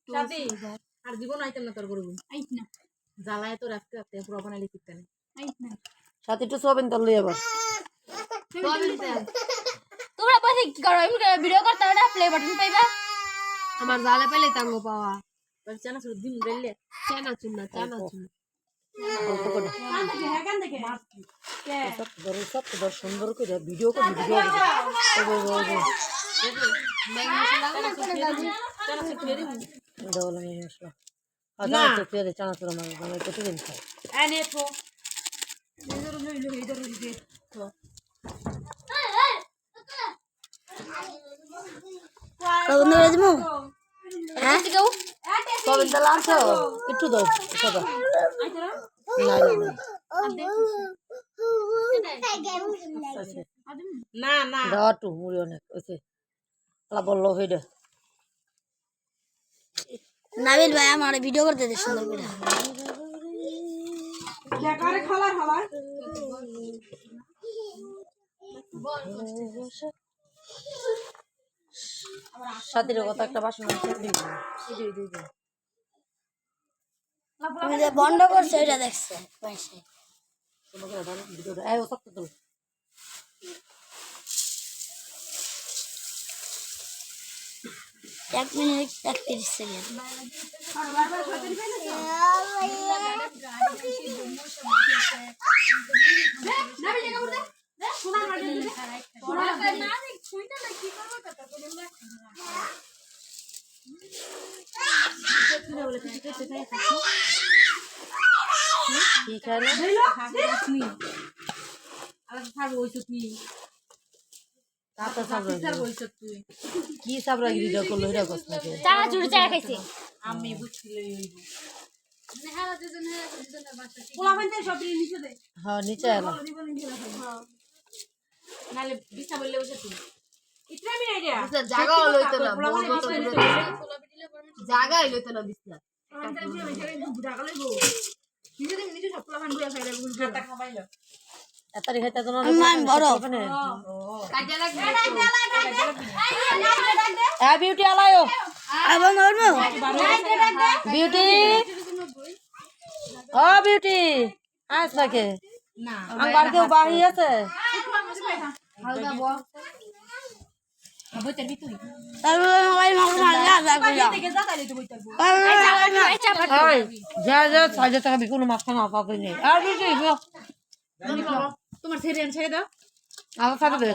সাথী আর জীবন আইতেন না তোর গরু জ্বালায় তো রাখতে রাখতে পুরো বানাইলে কিনতেন সাথে একটু সোয়াবিন তল লই আবার তোমরা বসে কি করো ভিডিও করতে না প্লে বাটন পাইবা আমার জালে পেলে তাঙ্গো পাওয়া চানা শুধু দিন গেলে চানা চুনা সুন্দর করে ভিডিও করে চানা চুরা মানে প্রতিদিন খাই একটু দাও না না দাও টু মুড়ি অনেক ওইছে বললো হইডে নাবিল ভাই আমার ভিডিও করতে দে সুন্দর করে সাথীর কথা একটা বাসন তুমি যে বন্ধ করছো এটা দেখছে পয়সা এক মিনিট 31 সেকেন্ড কি সাবরাগিরিটা করলো এটা কষ্ট নাকি চানা চুরি চা খাইছে আমি বুঝছিল হ্যাঁ নিচে এলো নালে বিছা বললে বসে তুই জায়গা লইতো না জায়গা লইতো না বিছা এত রেখে তো না বড় হ্যাঁ বিউটি আলায়ো আবার নরমো বিউটি ও বিউটি আস নাকি না আমার কেউ বাহি আছে যা যা 6,000 টাকা বিকুন মাছখানা পাবে নেই আর বিউটি তোমার ছেড়ে দাও আবার সাথে